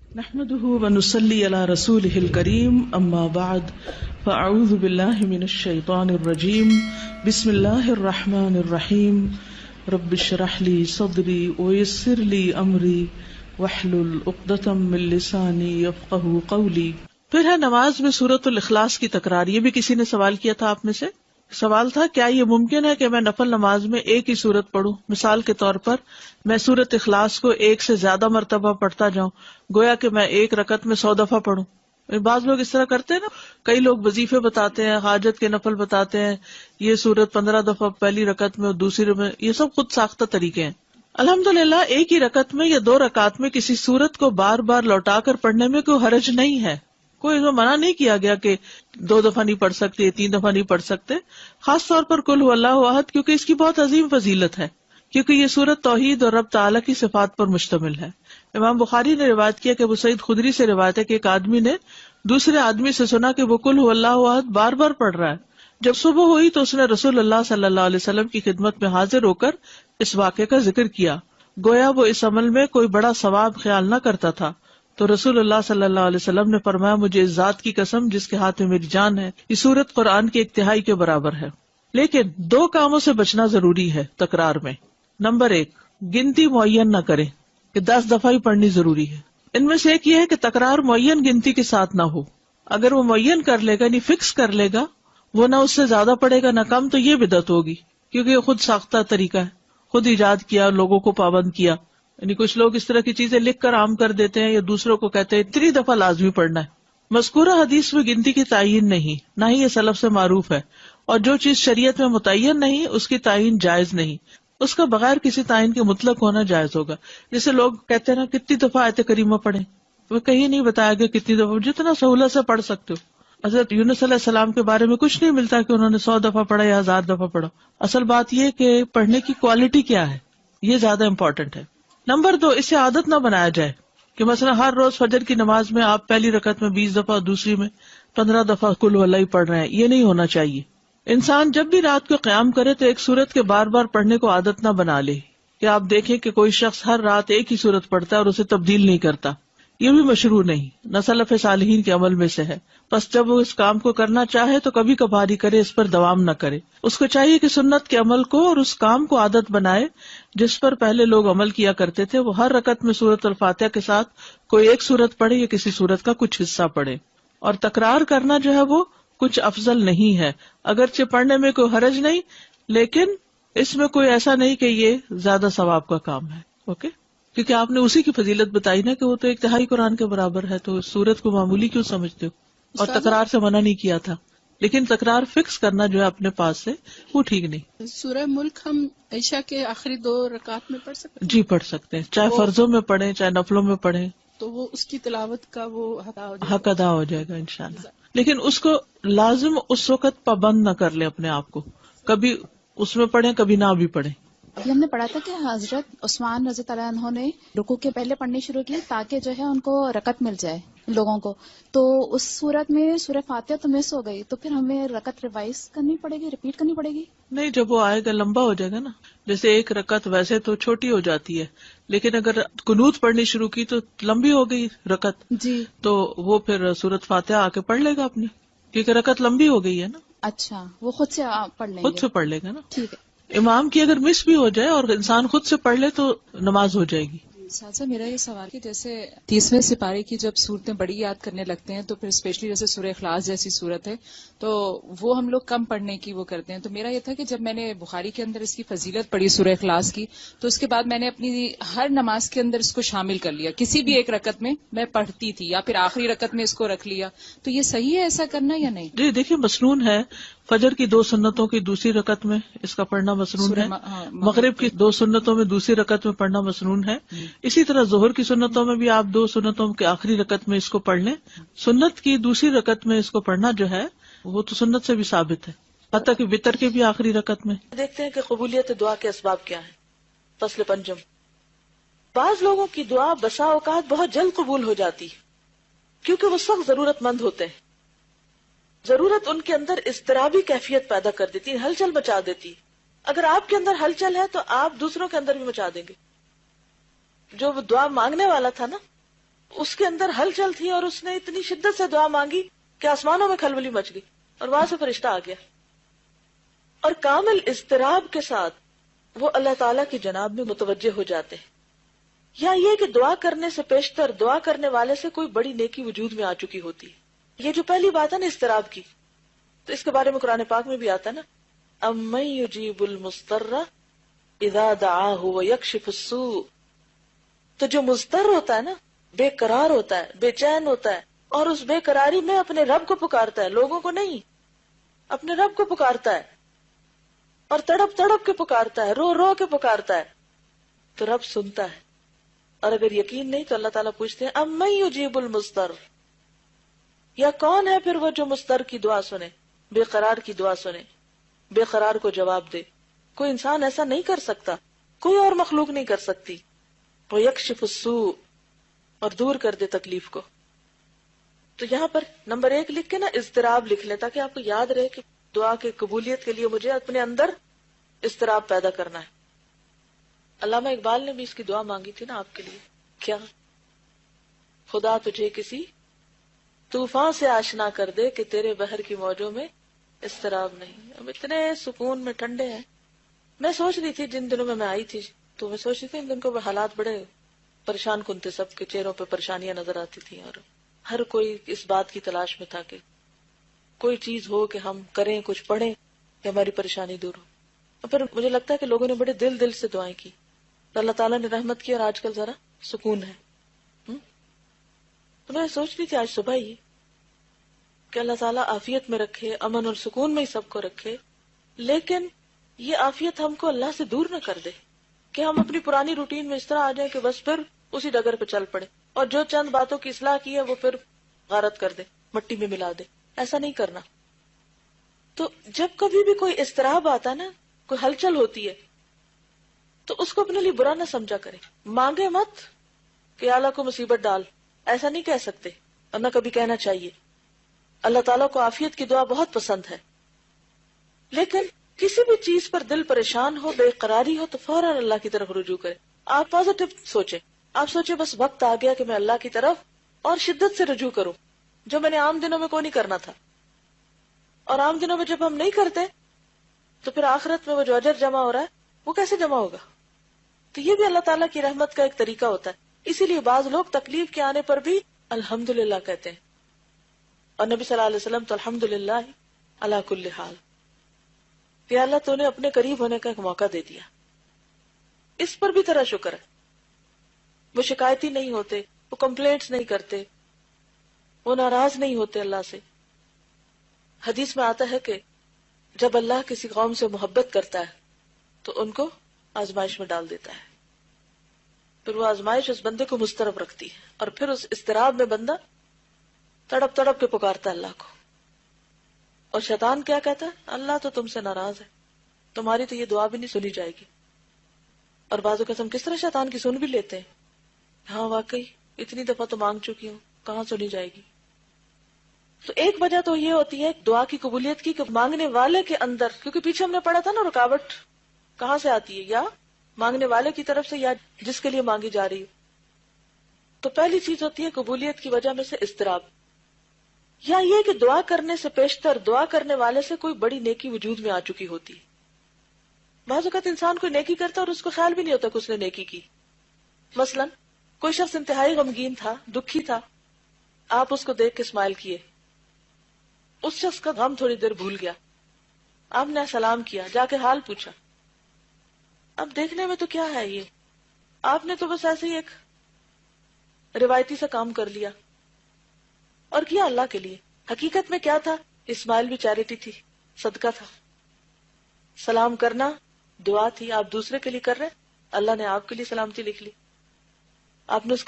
نحمده ونصلي على رسوله الكريم اما بعد فاعوذ بالله من الشيطان الرجيم بسم الله الرحمن الرحيم رب اشرح لي صدري ويسر لي امري واحلل عقدة من لساني يفقهوا قولي۔ پھر ہے نماز میں سورۃ الاخلاص کی تکرار۔ یہ بھی کسی نے سوال کیا تھا آپ میں سے۔ سوال تھا کیا یہ ممکن ہے کہ میں نفل نماز میں ایک ہی سورت پڑھوں؟ مثال کے طور پر میں سورۃ اخلاص کو ایک سے زیادہ مرتبہ پڑھتا جاؤں، گویا کہ میں ایک رکعت میں 100 دفعہ پڑھوں۔ بعض لوگ اس طرح کرتے ہیں نا، کئی لوگ وظیفے بتاتے ہیں، حاجت کے نفل بتاتے ہیں، یہ سورت 15 دفعہ پہلی رکعت میں اور دوسری میں، یہ سب خود ساختہ طریقے ہیں۔ الحمدللہ ایک ہی رکعت میں یا 2 رکعت میں کسی سورت کو بار بار لوٹا کر پڑھنے میں کوئی حرج نہیں ہے، کوئی اس میں منع نہیں کیا گیا کہ 2 دفعہ نہیں پڑھ سکتے، 3 دفعہ نہیں پڑھ سکتے۔ خاص طور پر قل هو اللہ احد، کیونکہ اس کی بہت عظیم فضیلت ہے، کیونکہ یہ سورت توحید اور رب تعالیٰ کی صفات پر مشتمل ہے۔ امام بخاری نے روایت کیا کہ ابو سعید خدری سے روایت ہے کہ ایک آدمی نے دوسرے آدمی سے سنا کہ وہ قل هو اللہ احد بار بار پڑھ رہا ہے۔ جب صبح ہوئی تو اس نے رسول اللہ صلی اللہ علیہ وسلم کی خدمت میں حاضر ہو کر اس واقعے کا ذکر کیا، گویا وہ اس عمل میں کوئی بڑا ثواب خیال نہ کرتا تھا۔ تو رسول اللہ صلی اللہ علیہ وسلم نے فرمایا، مجھے اس ذات کی قسم جس کے ہاتھ میں میری جان ہے، یہ سورت قرآن کی 1 تہائی کے برابر ہے۔ لیکن 2 کاموں سے بچنا ضروری ہے تکرار میں۔ نمبر 1، گنتی معین نہ کریں کہ 10 دفعہ ہی پڑھنی ضروری ہے۔ ان میں سے ایک یہ ہے کہ تکرار معین گنتی کے ساتھ نہ ہو۔ اگر وہ معین کر لے گا، یعنی فکس کر لے گا، وہ نہ اس سے زیادہ پڑھے گا نہ کم، تو یہ بدعت ہوگی، کیونکہ یہ خود ساختہ طریقہ ہے، خود ایجاد کیا، لوگوں کو پابند کیا۔ یعنی کچھ لوگ اس طرح کی چیزیں لکھ کر عام کر دیتے ہیں یا دوسروں کو کہتے ہیں 3 دفعہ لازمی پڑھنا ہے۔ مذکورہ حدیث میں گنتی کی تعین نہیں، نہ ہی یہ سلف سے معروف ہے، اور جو چیز شریعت میں متعین نہیں اس کی تعین جائز نہیں، اس کا بغیر کسی تعین کے مطلق ہونا جائز ہوگا۔ جیسے لوگ کہتے ہیں نا کتنی دفعہ آیت کریمہ پڑھیں، وہ کہیں نہیں بتایا گیا کتنی دفعہ، جتنا سہولت سے پڑھ سکتے ہو۔ حضرت یونس علیہ السلام کے بارے میں کچھ نہیں ملتا کہ انہوں نے 100 دفعہ پڑھا یا 1000 دفعہ پڑھا۔ اصل بات یہ کہ پڑھنے کی کوالٹی کیا ہے، یہ زیادہ امپورٹنٹ ہے۔ نمبر 2، اسے عادت نہ بنایا جائے کہ مثلا ہر روز فجر کی نماز میں آپ پہلی رکعت میں 20 دفعہ، دوسری میں 15 دفعہ قل هو اللہ پڑھ رہے ہیں، یہ نہیں ہونا چاہیے۔ انسان جب بھی رات کو قیام کرے تو ایک سورت کے بار بار پڑھنے کو عادت نہ بنا لے، کہ آپ دیکھیں کہ کوئی شخص ہر رات ایک ہی سورت پڑھتا ہے اور اسے تبدیل نہیں کرتا، یہ بھی مشروع نہیں، نہ سلف صالحین کے عمل میں سے ہے۔ بس جب وہ اس کام کو کرنا چاہے تو کبھی کبھار ہی کرے، اس پر دوام نہ کرے۔ اس کو چاہیے کہ سنت کے عمل کو اور اس کام کو عادت بنائے جس پر پہلے لوگ عمل کیا کرتے تھے۔ وہ ہر رکعت میں سورۃ الفاتحہ کے ساتھ کوئی ایک سورت پڑھے یا کسی سورت کا کچھ حصہ پڑھے، اور تکرار کرنا جو ہے وہ کچھ افضل نہیں ہے، اگرچہ پڑھنے میں کوئی حرج نہیں، لیکن اس میں کوئی ایسا نہیں کہ یہ زیادہ ثواب کا کام ہے۔ اوکے، کیونکہ آپ نے اسی کی فضیلت بتائی نا کہ وہ تو 1 تہائی قرآن کے برابر ہے، تو اس سورت کو معمولی کیوں سمجھتے ہو؟ اور تکرار سے منع نہیں کیا تھا، لیکن تکرار فکس کرنا جو ہے اپنے پاس سے وہ ٹھیک نہیں۔ سورہ ملک ہم عشاء کے آخری 2 رکعت میں پڑھ سکتے ہیں؟ جی پڑھ سکتے ہیں، چاہے فرضوں میں پڑھیں چاہے نفلوں میں پڑھیں، تو وہ اس کی تلاوت کا وہ حق ادا ہو جائے گا انشاءاللہ۔ لیکن اس کو لازم اس وقت پابند نہ کر لیں اپنے آپ کو، کبھی اس میں پڑھیں کبھی نہ بھی پڑھیں۔ ابھی ہم نے پڑھا تھا کہ حضرت عثمان رضی اللہ عنہ نے رکوع کے پہلے پڑھنی شروع کی تاکہ جو ہے ان کو رکعت مل جائے لوگوں کو، تو اس صورت میں سورہ فاتحہ تو مس ہو گئی، تو پھر ہمیں رکعت ریوائز کرنی پڑے گی، ریپیٹ کرنی پڑے گی؟ نہیں، جب وہ آئے گا لمبا ہو جائے گا نا، جیسے 1 رکعت ویسے تو چھوٹی ہو جاتی ہے، لیکن اگر قنوت پڑھنی شروع کی تو لمبی ہو گئی رکعت، جی، تو وہ پھر سورۃ فاتحہ آ کے پڑھ لے گا اپنی، کیونکہ رکعت لمبی ہو گئی ہے نا۔ اچھا، وہ خود سے پڑھ لیں گے؟ خود سے پڑھ لے گا نا، ٹھیک ہے۔ امام کی اگر مس بھی ہو جائے اور انسان خود سے پڑھ لے تو نماز ہو جائے گی۔ ساتھ میرا یہ سوال کہ جیسے 30ویں سپارے کی جب صورتیں بڑی یاد کرنے لگتے ہیں تو پھر اسپیشلی جیسے سورہ اخلاص جیسی صورت ہے تو وہ ہم لوگ کم پڑھنے کی وہ کرتے ہیں، تو میرا یہ تھا کہ جب میں نے بخاری کے اندر اس کی فضیلت پڑھی سورہ اخلاص کی تو اس کے بعد میں نے اپنی ہر نماز کے اندر اس کو شامل کر لیا، کسی بھی ایک رکعت میں میں پڑھتی تھی یا پھر آخری رکعت میں اس کو رکھ لیا، تو یہ صحیح ہے ایسا کرنا یا نہیں؟ جی دیکھیے، مسنون ہے، فجر کی 2 سنتوں کی دوسری رکعت میں اس کا پڑھنا مسنون ہے، مغرب کی 2 سنتوں میں دوسری رکعت میں پڑھنا مسنون ہے، اسی طرح ظہر کی سنتوں میں بھی آپ 2 سنتوں کے آخری رکعت میں اس کو پڑھ لیں۔ سنت کی دوسری رکعت میں اس کو پڑھنا جو ہے وہ تو سنت سے بھی ثابت ہے، حتیٰ کہ وتر کے بھی آخری رکعت میں۔ دیکھتے ہیں کہ قبولیت دعا کے اسباب کیا ہیں۔ فصل پنجم، بعض لوگوں کی دعا بسا اوقات بہت جلد قبول ہو جاتی کیونکہ وہ سخت ضرورت مند ہوتے ہیں۔ ضرورت ان کے اندر اضطرابی کیفیت پیدا کر دیتی ہے، ہلچل مچا دیتی۔ اگر آپ کے اندر ہلچل ہے تو آپ دوسروں کے اندر بھی مچا دیں گے۔ جو وہ دعا مانگنے والا تھا نا، اس کے اندر ہلچل تھی اور اس نے اتنی شدت سے دعا مانگی کہ آسمانوں میں کھلبلی مچ گئی اور وہاں سے فرشتہ آ گیا. اور کامل اضطراب کے ساتھ وہ اللہ تعالیٰ کی جناب میں متوجہ ہو جاتے ہیں. یا یہ کہ دعا کرنے سے پیشتر دعا کرنے والے سے کوئی بڑی نیکی وجود میں آ چکی ہوتی ہے. یہ جو پہلی بات ہے نا اضطراب کی، تو اس کے بارے میں قرآن پاک میں بھی آتا ہے نا، امن یجیب المضطر اذا دعاہ ویکشف السوء. تو جو مضطر ہوتا ہے نا، بے قرار ہوتا ہے، بے چین ہوتا ہے، اور اس بے قراری میں اپنے رب کو پکارتا ہے، لوگوں کو نہیں، اپنے رب کو پکارتا ہے اور تڑپ تڑپ کے پکارتا ہے، رو رو کے پکارتا ہے، تو رب سنتا ہے. اور اگر یقین نہیں تو اللہ تعالیٰ پوچھتے ہیں امن یجیب المضطر، یا کون ہے پھر وہ جو مضطر کی دعا سنے، بے قرار کی دعا سنے، بے قرار کو جواب دے. کوئی انسان ایسا نہیں کر سکتا، کوئی اور مخلوق نہیں کر سکتی. وَيَكْشِفُ السُّوءَ، اور دور کر دے تکلیف کو. تو یہاں پر نمبر 1 لکھ کے نا اضطراب لکھ لیں، تاکہ آپ کو یاد رہے کہ دعا کے قبولیت کے لیے مجھے اپنے اندر اضطراب پیدا کرنا ہے. علامہ اقبال نے بھی اس کی دعا مانگی تھی نا آپ کے لیے. کیا؟ خدا تجھے کسی طوفان سے آشنا کر دے کہ تیرے بحر کی موجوں میں اضطراب نہیں. اب اتنے سکون میں ٹھنڈے ہیں. میں سوچ رہی تھی جن دنوں میں آئی تھی، تو میں سوچ رہی تھی ان دن کو حالات بڑے پریشان کن تھے، سب کے چہروں پہ پریشانیاں نظر آتی تھیں، اور ہر کوئی اس بات کی تلاش میں تھا کہ کوئی چیز ہو کہ ہم کریں، کچھ پڑھیں کہ ہماری پریشانی دور ہو. اور پھر مجھے لگتا ہے کہ لوگوں نے بڑے دل سے دعائیں کی، اللہ تعالیٰ نے رحمت کی، اور آج کل ذرا سکون ہے. تو میں سوچ رہی تھی آج صبح ہی کہ اللہ تعالیٰ عافیت میں رکھے، امن اور سکون میں ہی سب کو رکھے، لیکن یہ عافیت ہم کو اللہ سے دور نہ کر دے کہ ہم اپنی پرانی روٹین میں اس طرح آ جائیں کہ بس پھر اسی ڈگر پہ چل پڑے، اور جو چند باتوں کی اصلاح کی ہے وہ پھر غارت کر دے، مٹی میں ملا دے. ایسا نہیں کرنا. تو جب کبھی بھی کوئی اضطراب آتا نا، کوئی ہلچل ہوتی ہے، تو اس کو اپنے لیے برا نہ سمجھا کرے. مانگے مت کہ اللہ کو مصیبت ڈال، ایسا نہیں کہہ سکتے، اور نہ کبھی کہنا چاہیے. اللہ تعالیٰ کو عافیت کی دعا بہت پسند ہے، لیکن کسی بھی چیز پر دل پریشان ہو، بے قراری ہو، تو فوراً اللہ کی طرف رجوع کرے. آپ پازیٹو سوچیں، آپ سوچیں بس وقت آ گیا کہ میں اللہ کی طرف اور شدت سے رجوع کروں، جو میں نے عام دنوں میں کو نہیں کرنا تھا. اور عام دنوں میں جب ہم نہیں کرتے تو پھر آخرت میں وہ جو اجر جمع ہو رہا ہے وہ کیسے جمع ہوگا؟ تو یہ بھی اللہ تعالیٰ کی رحمت کا ایک طریقہ ہوتا ہے. اسی لیے بعض لوگ تکلیف کے آنے پر بھی الحمدللہ کہتے ہیں، اور نبی صلی اللہ علیہ وسلم تو الحمدللہ علی کل حال، کہ اللہ تو نے اپنے قریب ہونے کا ایک موقع دے دیا. اس پر بھی تیرا شکر ہے. وہ شکایتی نہیں ہوتے، وہ کمپلینٹس نہیں کرتے، وہ ناراض نہیں ہوتے اللہ سے. حدیث میں آتا ہے کہ جب اللہ کسی قوم سے محبت کرتا ہے تو ان کو آزمائش میں ڈال دیتا ہے، پھر وہ آزمائش اس بندے کو مضطرب رکھتی ہے، اور پھر اس اضطراب میں بندہ تڑپ تڑپ کے پکارتا ہے اللہ کو. اور شیطان کیا کہتا ہے؟ اللہ تو تم سے ناراض ہے، تمہاری تو یہ دعا بھی نہیں سنی جائے گی. اور بعض اوقات ہم کس طرح شیطان کی سن بھی لیتے ہیں. ہاں واقعی اتنی دفعہ تو مانگ چکی ہوں، کہاں سنی جائے گی. تو ایک وجہ تو یہ ہوتی ہے دعا کی قبولیت کی کہ مانگنے والے کے اندر، کیونکہ پیچھے ہم نے پڑھا تھا نا رکاوٹ کہاں سے آتی ہے، یا مانگنے والے کی طرف سے یا جس کے لیے مانگی جا رہی ہے. تو پہلی چیز ہوتی ہے قبولیت کی وجہ میں سے اضطراب، یا یہ کہ دعا کرنے سے پیشتر دعا کرنے والے سے کوئی بڑی نیکی وجود میں آ چکی ہوتی ہے. بعض اوقات انسان کوئی نیکی کرتا اور اس کو خیال بھی نہیں ہوتا کہ اس نے نیکی کی. مثلا کوئی شخص انتہائی غمگین تھا، دکھی تھا، آپ اس کو دیکھ کے اسمائل کیے، اس شخص کا غم تھوڑی دیر بھول گیا، آپ نے سلام کیا، جا کے حال پوچھا. اب دیکھنے میں تو کیا ہے یہ، آپ نے تو بس ایسے ہی ایک روایتی سا کام کر لیا اور کیا اللہ کے لیے. حقیقت میں کیا تھا؟ اسمائل بھی چیریٹی تھی، صدقہ تھا. سلام کرنا دعا تھی، آپ دوسرے کے لیے کر رہے، اللہ نے آپ کے لیے سلامتی لکھ لی. آپ نے اس